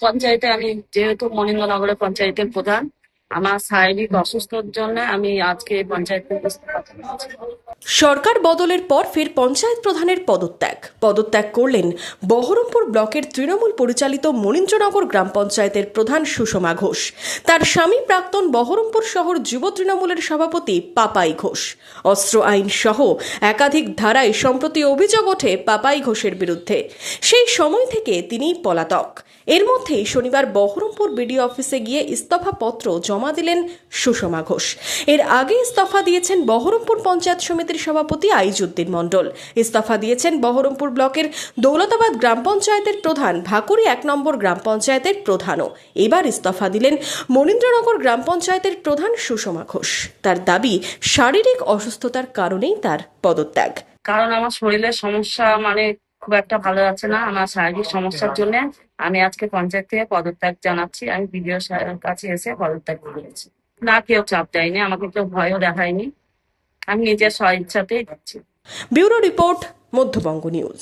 পঞ্চায়েতে আমি যেহেতু মনীন্দ্রনগরের পঞ্চায়েতের প্রধান, আমার শারীরিক অসুস্থতার জন্য আমি আজকে পঞ্চায়েত থেকে ইস্তফা জানিয়েছি। সরকার বদলের পর ফের পঞ্চায়েত প্রধানের পদত্যাগ করলেন বহরমপুর ব্লকের তৃণমূল পরিচালিত মনীন্দ্রনগর গ্রাম পঞ্চায়েতের প্রধান সুষমা ঘোষ। তার স্বামী প্রাক্তন বহরমপুর শহর যুব তৃণমূলের সভাপতি পাপাই ঘোষ। অস্ত্র আইন সহ একাধিক ধারায় সম্প্রতি অভিযোগ ওঠে পাপাই ঘোষের বিরুদ্ধে। সেই সময় থেকে তিনি পলাতক। এর মধ্যেই শনিবার বহরমপুর বিডিও অফিসে গিয়ে ইস্তফা পত্র জমা দিলেন সুষমা ঘোষ। এর আগে ইস্তফা দিয়েছেন বহরমপুর পঞ্চায়েত সমিতির সভাপতি আইজউদ্দিন মণ্ডল। ইস্তফা দিয়েছেন বহরমপুর ব্লকের দৌলতাবাদ গ্রাম পঞ্চায়েতের প্রধান, ভাকুরি 1 নম্বর গ্রাম পঞ্চায়েতের প্রধানও। এবার ইস্তফা দিলেন মনীন্দ্রনগর গ্রাম পঞ্চায়েতের প্রধান সুষমা ঘোষ। তার দাবি, শারীরিক অসুস্থতার কারণেই তার পদত্যাগ। কারণ আমার শরীরের সমস্যা খুব একটা ভালো যাচ্ছে না। আমার শারীরিক সমস্যার জন্য আমি আজকে পঞ্চায়েত থেকে পদত্যাগ জানাচ্ছি। আমি বিডিও সাহেবের কাছে এসে পদত্যাগ করেছি। না, কেউ চাপ দেয়নি, আমাকে কেউ ভয়ও দেখায়নি। আমি নিজের স্ব ইচ্ছাতেই যাচ্ছি। Bureau report, Madhyabanga news.